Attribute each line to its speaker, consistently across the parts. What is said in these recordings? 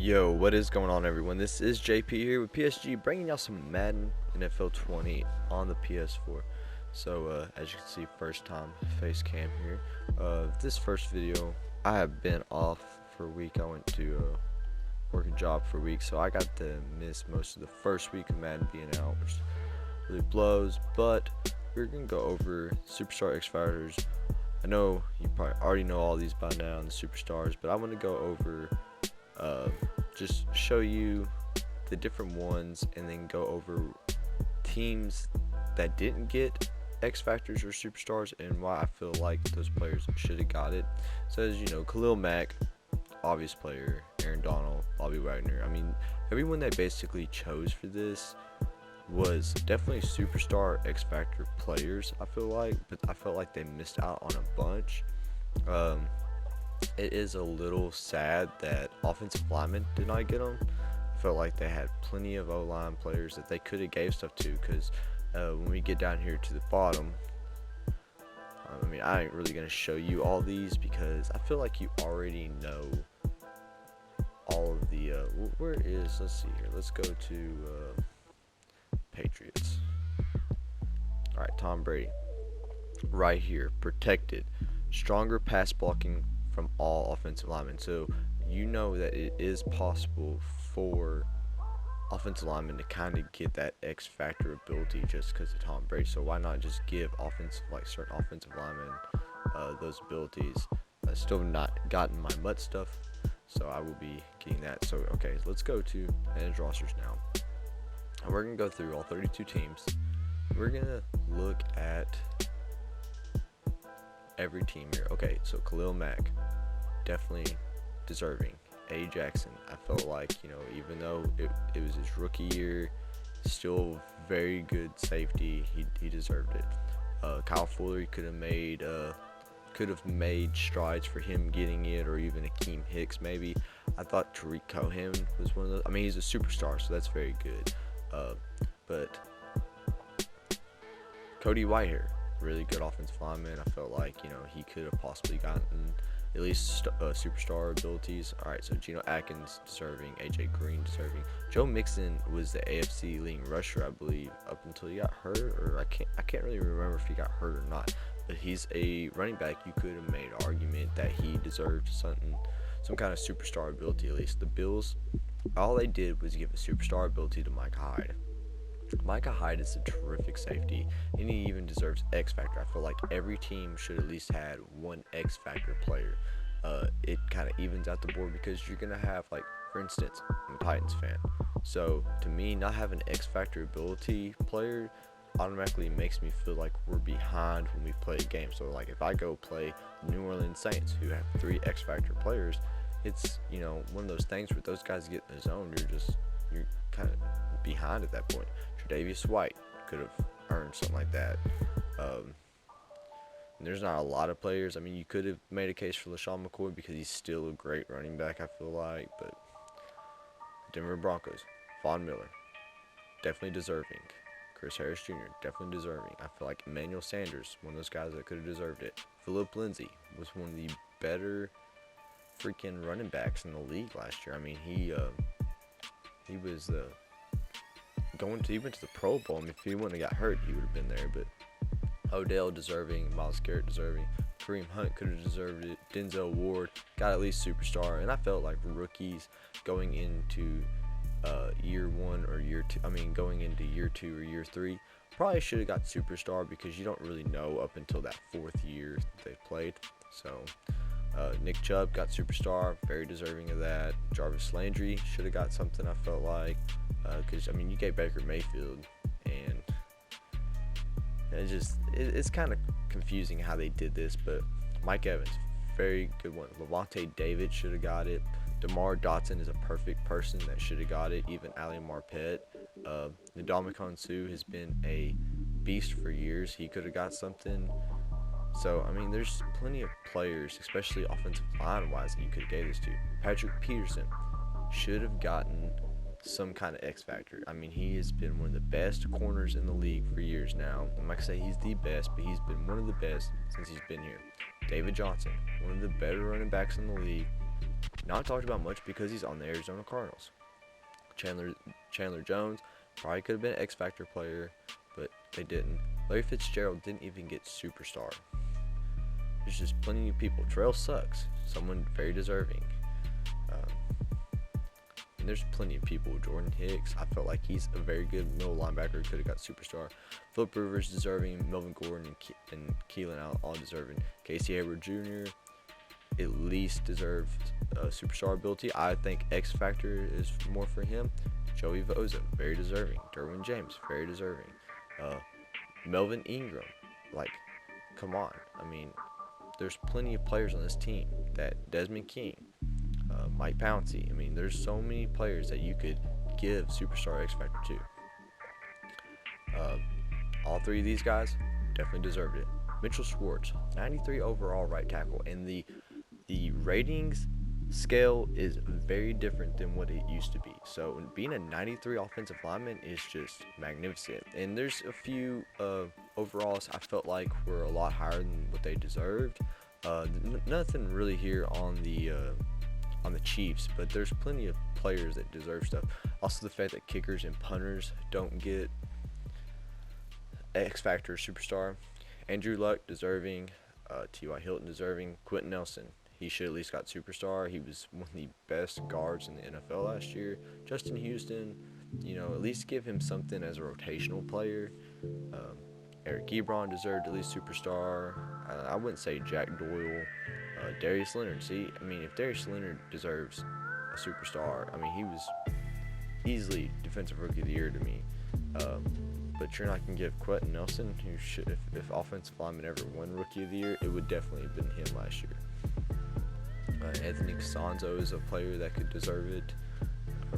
Speaker 1: Yo, what is going on, everyone? This is JP here with PSG, bringing y'all some Madden NFL 20 on the PS4. So, as you can see, first time face cam here. This first video, I have been off for a week. I went to work a job for a week, so I got to miss most of the first week of Madden being out, which really blows. But we're gonna go over Superstar X Factors. I know you probably already know all these by now, and the superstars, but I want to go over. Just show you the different ones and then go over teams that didn't get X Factors or Superstars and why I feel like those players should have got it. So as you know, Khalil Mack, obvious player, Aaron Donald, Bobby Wagner. I mean, everyone they basically chose for this was definitely Superstar X Factor players, I feel like, but I felt like they missed out on a bunch. It is a little sad that offensive linemen did not get them. I felt like they had plenty of O-line players that they could have gave stuff to, because when we get down here to the bottom, I mean, I ain't really going to show you all these because I feel like you already know all of the, let's see here, let's go to Patriots. Alright, Tom Brady. Right here, protected, stronger pass blocking from all offensive linemen. So you know that it is possible for offensive linemen to kind of get that X factor ability just because of Tom Brady. So why not just give certain offensive linemen those abilities? Still not gotten my MUT stuff, so I will be getting that. So okay, so let's go to manage rosters now. And we're gonna go through all 32 teams. We're gonna look at every team here. Okay, so Khalil Mack, definitely deserving. A. Jackson, I felt like, you know, even though it was his rookie year, still very good safety. He deserved it. Kyle Fuller could have made strides for him getting it, or even Akeem Hicks maybe. I thought Tariq Cohen was one of those. I mean, he's a superstar, so that's very good. But Cody Whitehair, really good offensive lineman. I felt like, you know, he could have possibly gotten at least superstar abilities. Alright, so Geno Atkins deserving, AJ Green deserving. Joe Mixon was the AFC leading rusher, I believe, up until he got hurt, or I can't really remember if he got hurt or not. But he's a running back. You could have made an argument that he deserved some kind of superstar ability at least. The Bills, all they did was give a superstar ability to Micah Hyde. Micah Hyde is a terrific safety, and he even deserves X Factor. I feel like every team should at least had one X Factor player. It kind of evens out the board, because you're gonna have, like, for instance, I'm a Titans fan, so to me, not having X Factor ability player automatically makes me feel like we're behind when we play a game. So like, if I go play the New Orleans Saints, who have 3 X Factor players, it's, you know, one of those things where those guys get in the zone, you're kind of behind at that point. Tre'Davious White could have earned something like that. And there's not a lot of players. I mean, you could have made a case for LaShawn McCoy because he's still a great running back, I feel like. But Denver Broncos, Von Miller, definitely deserving. Chris Harris Jr., definitely deserving. I feel like Emmanuel Sanders, one of those guys that could have deserved it. Phillip Lindsay was one of the better freaking running backs in the league last year. I mean, he was he went to the Pro Bowl. I mean, if he wouldn't have got hurt, he would have been there. But Odell deserving, Myles Garrett deserving, Kareem Hunt could have deserved it, Denzel Ward got at least superstar. And I felt like rookies going into year 1 or year 2, I mean going into year 2 or year 3, probably should have got superstar, because you don't really know up until that 4th year that they played. So Nick Chubb got superstar, very deserving of that. Jarvis Landry should have got something, I felt like, because I mean, you gave Baker Mayfield, and it's kind of confusing how they did this. But Mike Evans, very good one. Levante David should have got it. DeMar Dotson is a perfect person that should have got it. Even Ali Marpet. Ndamukong Suh has been a beast for years. He could have got something. So, I mean, there's plenty of players, especially offensive line-wise, that you could have gave this to. Patrick Peterson should have gotten some kind of X Factor. I mean, he has been one of the best corners in the league for years now. I'm not going to say he's the best, but he's been one of the best since he's been here. David Johnson, one of the better running backs in the league. Not talked about much because he's on the Arizona Cardinals. Chandler Chandler Jones probably could have been an X Factor player, but they didn't. Larry Fitzgerald didn't even get superstar. There's just plenty of people. Terrell Suggs, someone very deserving. And there's plenty of people. Jordan Hicks, I felt like he's a very good middle linebacker. Could have got superstar. Philip Rivers deserving. Melvin Gordon and Keelan all deserving. Casey Hayward Jr. at least deserved superstar ability. I think X Factor is more for him. Joey Bosa, very deserving. Derwin James, very deserving. Melvin Ingram, like, come on. I mean, there's plenty of players on this team. That Desmond King, Mike Pouncey. I mean, there's so many players that you could give superstar X Factor to. All three of these guys definitely deserved it. Mitchell Schwartz, 93 overall right tackle, and the ratings scale is very different than what it used to be. So being a 93 offensive lineman is just magnificent. And there's a few overalls I felt like were a lot higher than what they deserved. Nothing really here on the Chiefs, but there's plenty of players that deserve stuff. Also, the fact that kickers and punters don't get X Factor superstar. Andrew Luck deserving, T.Y. Hilton deserving, Quentin Nelson, he should at least got superstar. He was one of the best guards in the NFL last year. Justin Houston, at least give him something as a rotational player. Eric Ebron deserved at least superstar. I wouldn't say Jack Doyle. Darius Leonard, if Darius Leonard deserves a superstar, he was easily Defensive Rookie of the Year to me. But you're not going to give Quentin Nelson, who should, if offensive lineman ever won Rookie of the Year, it would definitely have been him last year. Anthony Costanzo is a player that could deserve it.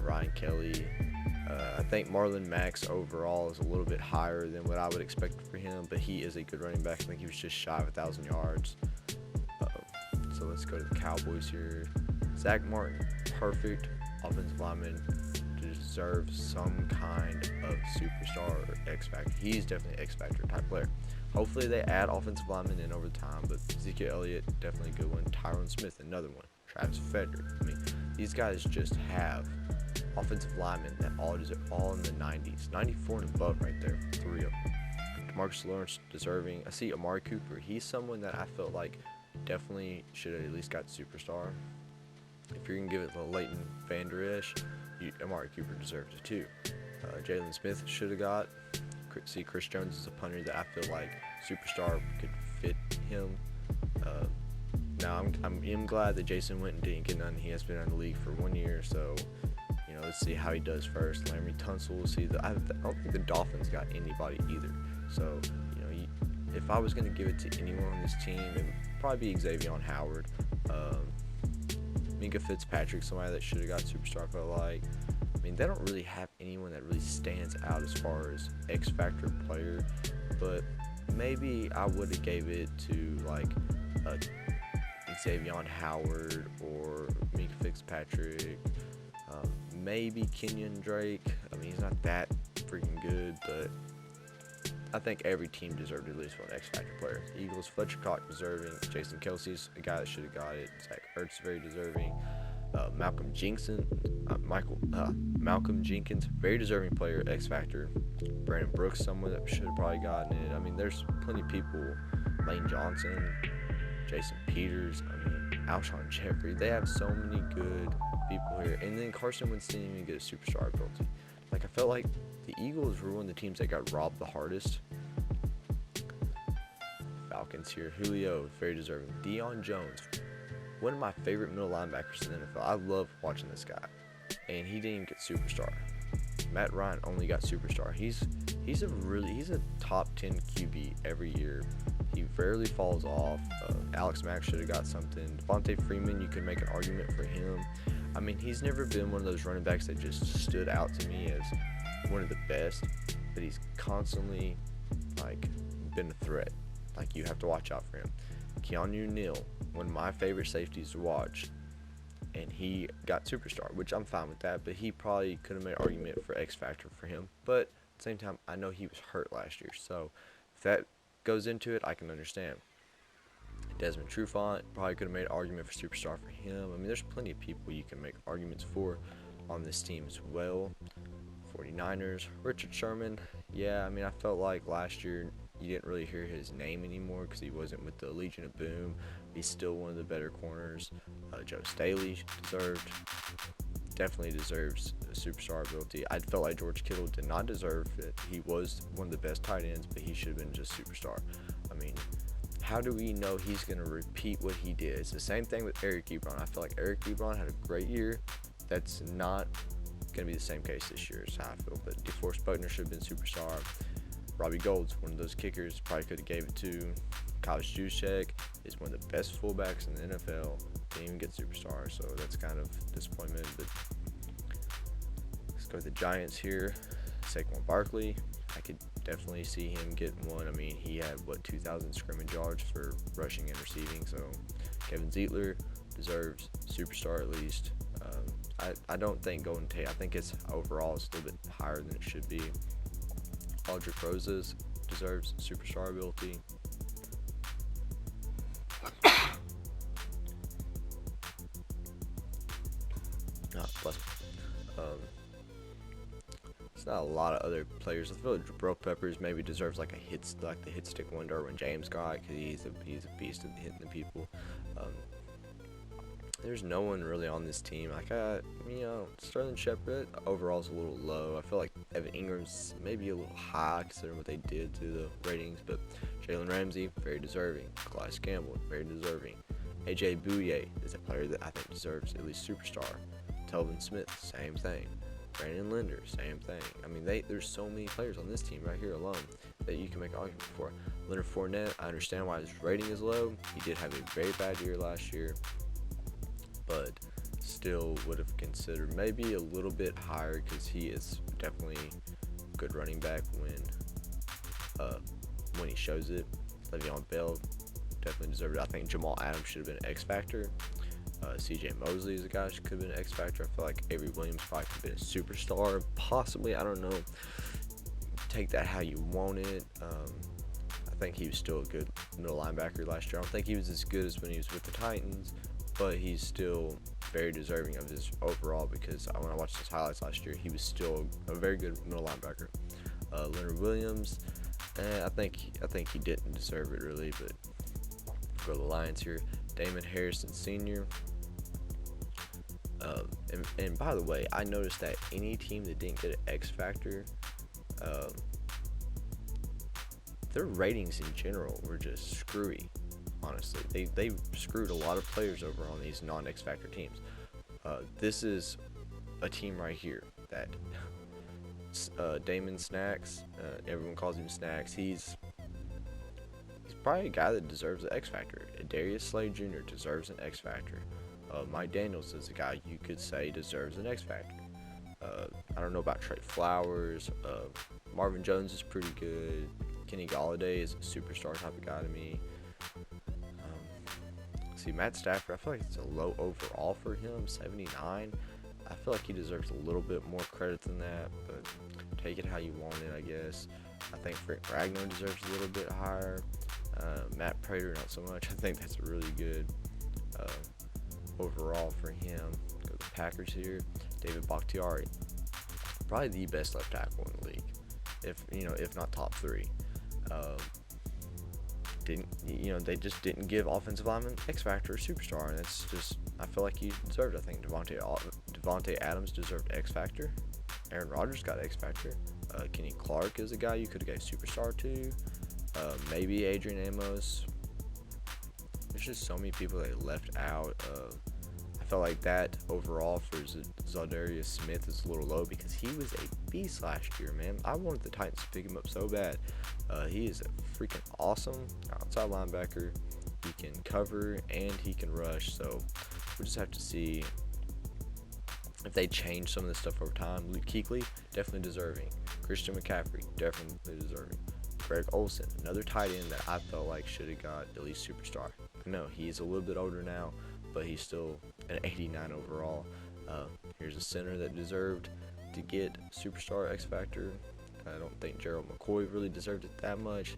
Speaker 1: Ryan Kelly. I think Marlon Max overall is a little bit higher than what I would expect for him, but he is a good running back. I think he was just shy of 1,000 yards. So let's go to the Cowboys here. Zach Martin, perfect offensive lineman, deserves some kind of superstar or X Factor. He's definitely an X Factor type player. Hopefully they add offensive linemen in over time, but Ezekiel Elliott, definitely a good one. Tyron Smith, another one. Travis Frederick. These guys just have offensive linemen that all in the 90s. 94 and above right there. 3 of them. DeMarcus Lawrence deserving. I see Amari Cooper. He's someone that I felt like definitely should have at least got superstar. If you're going to give it to Leighton Vander Esch, Amari Cooper deserves it too. Jalen Smith should have got. See, Chris Jones is a punter that I feel like superstar could fit him. Now I'm glad that Jason Witten didn't get none. He has been in the league for 1 year, so let's see how he does first. Laramie Tunsil, I don't think the Dolphins got anybody either. So if I was going to give it to anyone on this team, it would probably be Xavier Howard. Minka Fitzpatrick, somebody that should have got superstar, I felt like. They don't really have anyone that really stands out as far as X Factor player, but maybe I would have gave it to like Xavier Howard or Minka Fitzpatrick, maybe Kenyon Drake. He's not that freaking good, but I think every team deserved at least one X Factor player. Eagles, Fletcher Cox deserving. Jason Kelsey's a guy that should have got it. Zach Ertz very deserving. Malcolm Jenkins, very deserving player, X Factor. Brandon Brooks, someone that should have probably gotten it. There's plenty of people. Lane Johnson, Jason Peters, Alshon Jeffrey. They have so many good people here. And then Carson Wentz didn't even get a superstar ability. I felt like the Eagles were one of the teams that got robbed the hardest. Falcons here. Julio, very deserving. Deion Jones, one of my favorite middle linebackers in the NFL. I love watching this guy. And he didn't even get superstar. Matt Ryan only got superstar. He's a top 10 QB every year. He rarely falls off. Alex Mack should have got something. Devontae Freeman, you could make an argument for him. He's never been one of those running backs that just stood out to me as one of the best, but he's constantly been a threat. You have to watch out for him. Keanu Neal, one of my favorite safeties to watch, and he got superstar, which I'm fine with that, but he probably could have made an argument for X Factor for him. But at the same time, I know he was hurt last year, so if that goes into it, I can understand. Desmond Trufant, probably could have made an argument for superstar for him. I mean, there's plenty of people you can make arguments for on this team as well. 49ers, Richard Sherman. Yeah, I mean, I felt like last year you didn't really hear his name anymore because he wasn't with the Legion of Boom. He's still one of the better corners. Joe Staley definitely deserves a superstar ability. I felt like George Kittle did not deserve it. He was one of the best tight ends, but he should have been just superstar. I mean, how do we know he's going to repeat what he did? It's the same thing with Eric Ebron. I feel like Eric Ebron had a great year. That's not going to be the same case this year, is how I feel. But DeForest Buckner should have been superstar. Robbie Gould's one of those kickers. Probably could have gave it to Kyle Juszczyk. Is one of the best fullbacks in the NFL. Didn't even get superstar, so that's kind of disappointment. But let's go with the Giants here. Saquon Barkley. I could definitely see him getting one. I mean, he had 2,000 scrimmage yards for rushing and receiving. So Kevin Zeitler deserves superstar at least. I don't think Golden Tate. I think it's overall it's a little bit higher than it should be. Aldrick Roses deserves superstar ability. Plus, it's not a lot of other players. I feel like Jabril Peppers maybe deserves like the hit stick one Derwin James got, because he's a beast at hitting the people. There's no one really on this team. Like, Sterling Shepard overall is a little low. I feel like Evan Ingram's maybe a little high considering what they did to the ratings, but Jalen Ramsey, very deserving. Calais Campbell, very deserving. AJ Bouye is a player that I think deserves at least superstar. Telvin Smith, same thing. Brandon Linder, same thing. I mean, there's so many players on this team right here alone that you can make an argument for. Leonard Fournette, I understand why his rating is low. He did have a very bad year last year, but still would have considered maybe a little bit higher because he is definitely a good running back when he shows it. Le'Veon Bell definitely deserved it. I think Jamal Adams should have been an X Factor. CJ Mosley is a guy who could have been an X Factor. I feel like Avery Williams probably could have been a superstar. Possibly, I don't know. Take that how you want it. I think he was still a good middle linebacker last year. I don't think he was as good as when he was with the Titans, but he's still very deserving of his overall, because when I watched his highlights last year, he was still a very good middle linebacker. Leonard Williams, I think he didn't deserve it really, but go to the Lions here. Damon Harrison Sr. And by the way, I noticed that any team that didn't get an X Factor, their ratings in general were just screwy. Honestly, they screwed a lot of players over on these non-X Factor teams. This is a team right here that Damon Snacks, everyone calls him Snacks. He's probably a guy that deserves an X Factor. Darius Slay Jr. deserves an X Factor. Mike Daniels is a guy you could say deserves an X Factor. I don't know about Trey Flowers. Marvin Jones is pretty good. Kenny Golladay is a superstar type of guy to me. See, Matt Stafford, I feel like it's a low overall for him, 79. I feel like he deserves a little bit more credit than that, but take it how you want it, I guess. I think Frank Ragnow deserves a little bit higher. Matt Prater, not so much. I think that's a really good overall for him. Go to the Packers here. David Bakhtiari, probably the best left tackle in the league, if not top three. They just didn't give offensive lineman X Factor or superstar, and that's just, I feel like he deserved it. I think Devontae Adams deserved X Factor. Aaron Rodgers got X Factor. Kenny Clark is a guy you could have gave superstar to. Maybe Adrian Amos. There's just so many people that left out. I felt like that overall for Zadarius Smith is a little low because he was a beast last year, man. I wanted the Titans to pick him up so bad. He is a freaking awesome outside linebacker. He can cover and he can rush, so we'll just have to see if they change some of this stuff over time. Luke Kuechly, definitely deserving. Christian McCaffrey, definitely deserving. Greg Olsen, another tight end that I felt like should have got at least superstar. No, he's a little bit older now, but he's still an 89 overall. Here's a center that deserved to get superstar X Factor. I don't think Gerald McCoy really deserved it that much.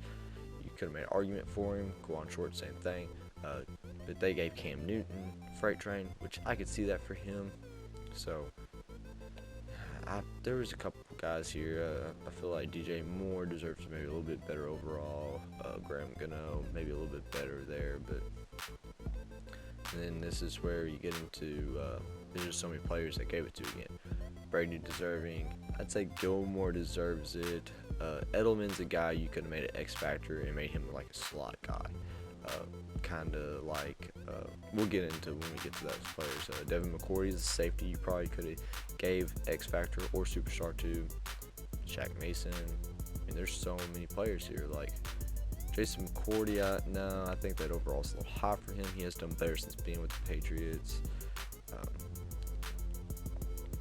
Speaker 1: You could have made an argument for him. Go on short, same thing. Uh, but they gave Cam Newton freight train, which I could see that for him. So there was a couple guys here. I feel like DJ Moore deserves maybe a little bit better overall. Graham Gano maybe a little bit better there, but then this is where you get into there's just so many players that gave it to again. Brady deserving. I'd say Gilmore deserves it. Edelman's a guy you could have made an X Factor and made him like a slot guy. Kind of like we'll get into when we get to those players. Devin McCourty is a safety you probably could have gave X Factor or Superstar to. Shaq Mason. I mean, there's so many players here. Like Jason McCourty, no, I think that overall is a little high for him. He has done better since being with the Patriots.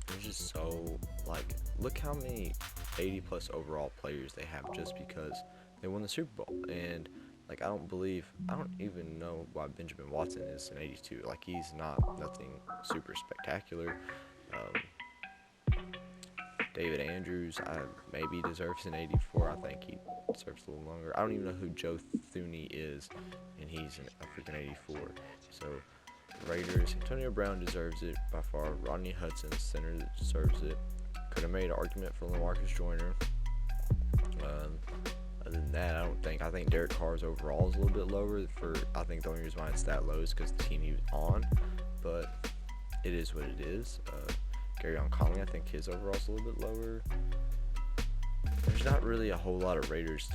Speaker 1: There's just so, like, look how many 80 plus overall players they have just because they won the Super Bowl. And like, I don't even know why Benjamin Watson is an 82. Like, he's nothing super spectacular. David Andrews, maybe deserves an 84. I think he deserves a little longer. I don't even know who Joe Thuney is, and he's a freaking 84. So, Raiders, Antonio Brown deserves it by far. Rodney Hudson, center, deserves it. Could have made an argument for LaMarcus Joyner. Other than that, I think Derek Carr's overall is a little bit lower. I think the only reason why it's that low is because the team he was on, but it is what it is. Garyon Conley, I think his overall is a little bit lower. There's not really a whole lot of Raiders.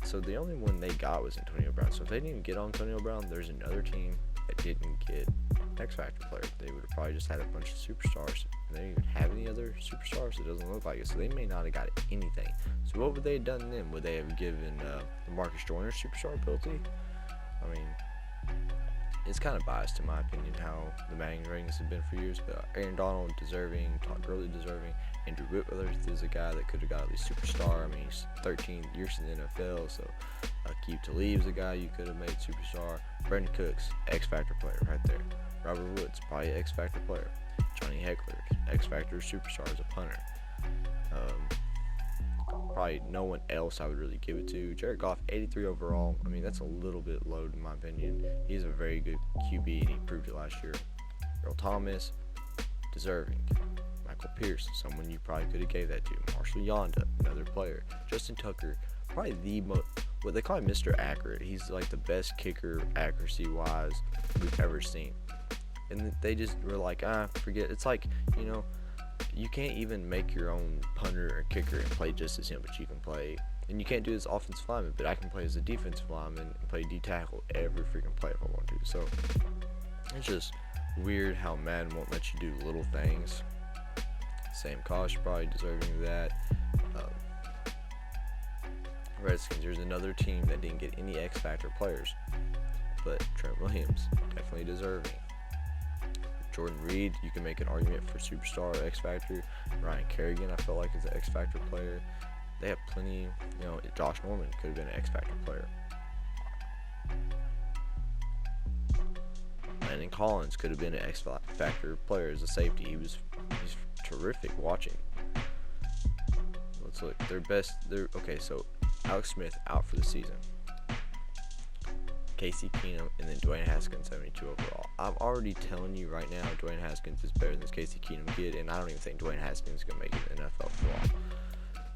Speaker 1: So the only one they got was Antonio Brown. So if they didn't even get Antonio Brown, there's another team that didn't get X Factor player. They would have probably just had a bunch of superstars. And they didn't even have any other superstars. It doesn't look like it. So they may not have got anything. So what would they have done then? Would they have given Marcus Joyner superstar ability? I mean, it's kind of biased in my opinion how the Madden ratings have been for years, but Aaron Donald deserving, Todd Gurley deserving, Andrew Whitworth is a guy that could have got at least superstar. I mean, he's 13 years in the NFL, so Aqib Talib's a guy you could have made superstar. Brandon Cooks, X Factor player right there. Robert Woods, probably X Factor player. Johnny Heckler, X Factor superstar as a punter. Probably no one else I would really give it to. Jared Goff, 83 overall. I mean, that's a little bit low in my opinion. He's a very good QB, and he proved it last year. Earl Thomas, deserving. Michael Pierce, someone you probably could have gave that to. Marshall Yonda, another player. Justin Tucker, probably what they call him Mr. Accurate. He's like the best kicker accuracy-wise we've ever seen. And they just were like, forget. It's like, you can't even make your own punter or kicker and play just as him, but you can play. And you can't do this offensive lineman, but I can play as a defensive lineman and play D-tackle every freaking play if I want to. So it's just weird how Madden won't let you do little things. Sam Kosh probably deserving of that. Redskins, there's another team that didn't get any X Factor players, but Trent Williams, definitely deserving. Jordan Reed, you can make an argument for superstar or X Factor. Ryan Kerrigan, I felt like is an X Factor player. They have plenty, Josh Norman could have been an X Factor player. Landon Collins could have been an X Factor player as a safety. He's terrific watching. Let's look. Okay, so Alex Smith out for the season. Casey Keenum, and then Dwayne Haskins, 72 overall. I'm already telling you right now, Dwayne Haskins is better than this Casey Keenum kid, and I don't even think Dwayne Haskins is going to make it in the NFL for long.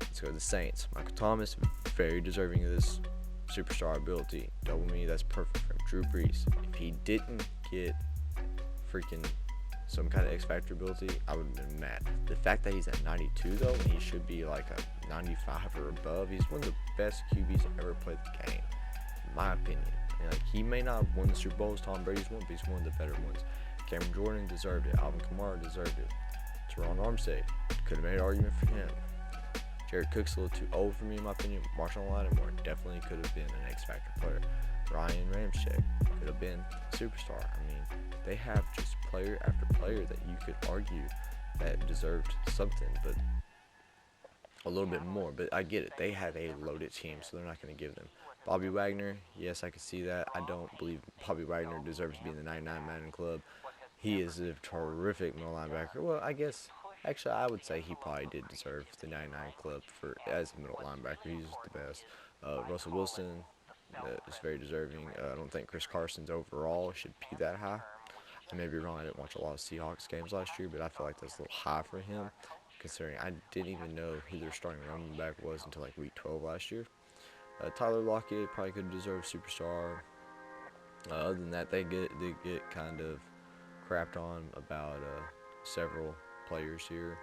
Speaker 1: Let's go to the Saints. Michael Thomas, very deserving of this superstar ability. Double me, that's perfect for him. Drew Brees, if he didn't get freaking some kind of X Factor ability, I would have been mad. The fact that he's at 92, though, and he should be like a 95 or above, he's one of the best QBs ever played the game, in my opinion. Like, he may not have won the Super Bowl as Tom Brady's won, but he's one of the better ones. Cameron Jordan deserved it. Alvin Kamara deserved it. Teron Armstead, could have made an argument for him. Jared Cook's a little too old for me, in my opinion. Marshall Lattimore definitely could have been an X Factor player. Ryan Ramczyk could have been a superstar. I mean, they have just player after player that you could argue that deserved something, but a little bit more. But I get it. They have a loaded team, so they're not going to give them. Bobby Wagner, yes, I can see that. I don't believe Bobby Wagner deserves to be in the 99 Madden Club. He is a terrific middle linebacker. Well, actually, I would say he probably did deserve the 99 Club as a middle linebacker. He's the best. Russell Wilson, that is very deserving. I don't think Chris Carson's overall should be that high. I may be wrong. I didn't watch a lot of Seahawks games last year, but I feel like that's a little high for him, considering I didn't even know who their starting running back was until like week 12 last year. Tyler Lockett probably could deserve superstar. Other than that, they get kind of crapped on about several players here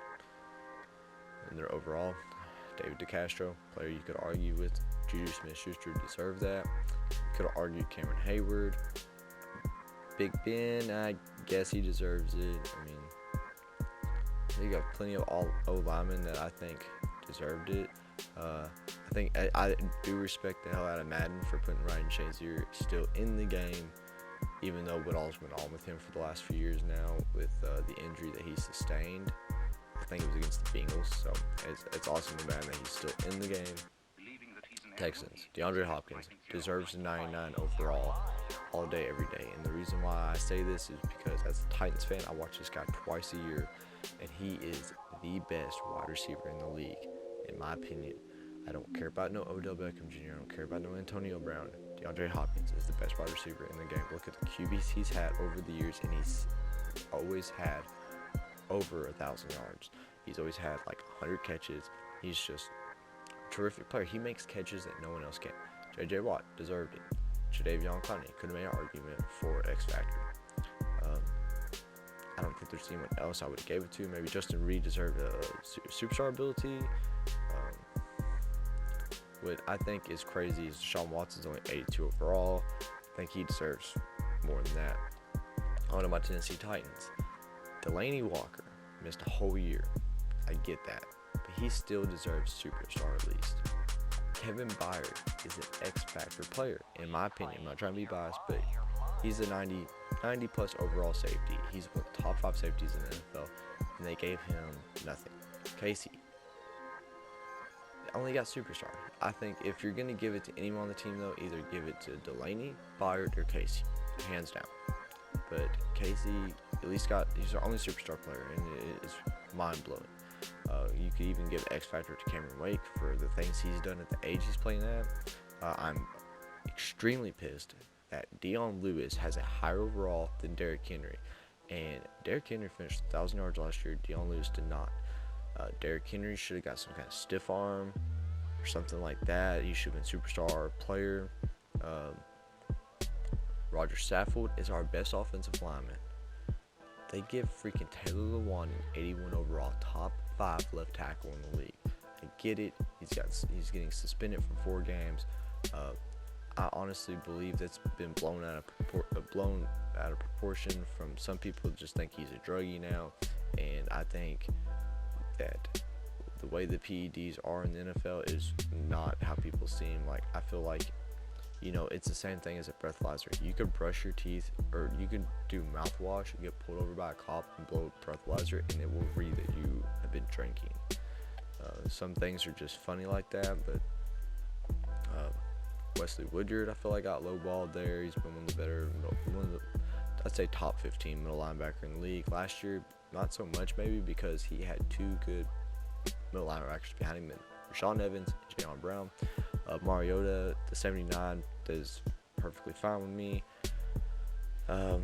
Speaker 1: in their overall. David DeCastro, player you could argue with. Juju Smith-Schuster deserved that. You could have argued Cameron Hayward. Big Ben, I guess he deserves it. I mean, you got plenty of O linemen that I think deserved it. I think I do respect the hell out of Madden for putting Ryan Shazier still in the game, even though what all's went on with him for the last few years now with the injury that he sustained. I think it was against the Bengals, so it's awesome to Madden that he's still in the game. Texans, DeAndre Hopkins deserves a 99 overall all day, every day. And the reason why I say this is because as a Titans fan, I watch this guy twice a year, and he is the best wide receiver in the league, in my opinion. I don't care about no Odell Beckham Jr. I don't care about no Antonio Brown. DeAndre Hopkins is the best wide receiver in the game. Look at the QBs he's had over the years, and he's always had over 1,000 yards. He's always had like 100 catches. He's just a terrific player. He makes catches that no one else can. J.J. Watt deserved it. Jadeveon Clowney could have made an argument for X Factor. I don't think there's anyone else I would have gave it to. Maybe Justin Reed deserved a superstar ability. What I think is crazy is Deshaun Watson's only 82 overall. I think he deserves more than that. On to my Tennessee Titans. Delanie Walker missed a whole year. I get that. But he still deserves superstar at least. Kevin Byard is an X-Factor player, in my opinion. I'm not trying to be biased, but he's a 90 plus overall safety. He's one of the top 5 safeties in the NFL, and they gave him nothing. Casey only got superstar. I think if you're going to give it to anyone on the team, though, either give it to Delanie, Byard, or Casey, hands down. But Casey at least he's our only superstar player, and it is mind-blowing. You could even give X Factor to Cameron Wake for the things he's done at the age he's playing at. I'm extremely pissed that Dion Lewis has a higher overall than Derrick Henry. And Derrick Henry finished 1,000 yards last year. Dion Lewis did not. Derrick Henry should have got some kind of stiff arm or something like that. He should have been superstar player. Roger Saffold is our best offensive lineman. They give freaking Taylor Lewan an 81 overall, top 5 left tackle in the league. I get it. He's getting suspended for 4 games. I honestly believe that's been blown out of proportion from some people who just think he's a druggie now. And I think that the way the PEDs are in the NFL is not how people see him. Like, I feel like, it's the same thing as a breathalyzer. You could brush your teeth, or you could do mouthwash and get pulled over by a cop and blow a breathalyzer, and it will read that you have been drinking. Some things are just funny like that, but Wesley Woodyard, I feel like got lowballed there. He's been I'd say top 15 middle linebacker in the league. Last year, not so much maybe because he had 2 good middle linebackers behind him, Rashaan Evans and Jayon Brown. Mariota, the 79, does perfectly fine with me. There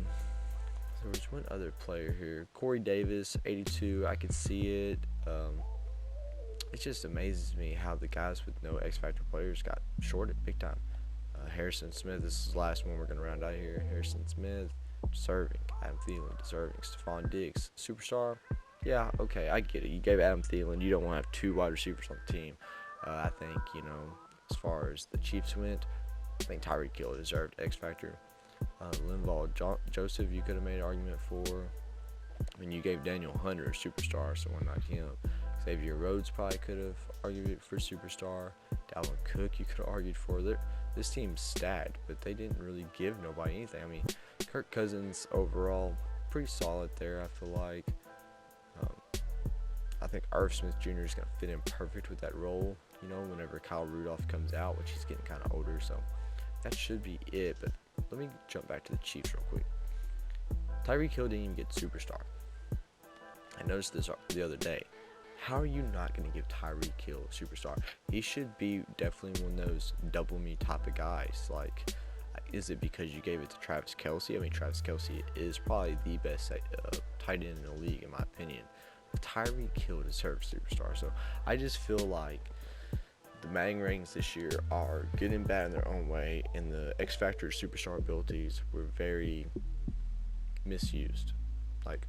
Speaker 1: was one other player here. Corey Davis, 82. I could see it. It just amazes me how the guys with no X-Factor players got shorted big time. Harrison Smith, this is the last one we're going to round out here. Harrison Smith, deserving. Adam Thielen, deserving. Stephon Diggs, superstar. Yeah, okay, I get it. You gave Adam Thielen. You don't want to have 2 wide receivers on the team. I think, as far as the Chiefs went, I think Tyreek Hill deserved X-Factor. Linval Joseph, you could have made an argument for. I mean, you gave Daniel Hunter a superstar, so why not him? Xavier Rhodes probably could have argued for superstar. Dalvin Cook, you could have argued for. This team's stacked, but they didn't really give nobody anything. I mean, Kirk Cousins overall, pretty solid there, I feel like. I think Irv Smith Jr. is going to fit in perfect with that role, whenever Kyle Rudolph comes out, which he's getting kind of older, so that should be it. But let me jump back to the Chiefs real quick. Tyreek Hill didn't even get superstar. I noticed this the other day. How are you not going to give Tyreek Hill superstar? He should be definitely one of those double me type of guys. Like, is it because you gave it to Travis Kelce? I mean, Travis Kelce is probably the best tight end in the league, in my opinion. But Tyreek Hill deserves superstar. So I just feel like the Madden ratings this year are good and bad in their own way, and the X Factor superstar abilities were very misused,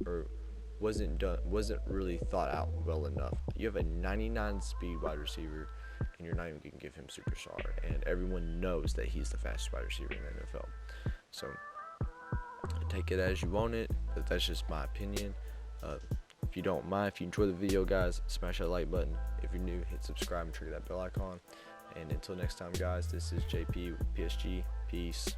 Speaker 1: or wasn't really thought out well enough. You have a 99 speed wide receiver, and you're not even gonna give him superstar, and everyone knows that he's the fastest wide receiver in the NFL. So take it as you want it, but that's just my opinion. If you don't mind, if you enjoy the video, guys, smash that like button. If you're new, hit subscribe and trigger that bell icon. And until next time, guys, this is JP with PSG. Peace.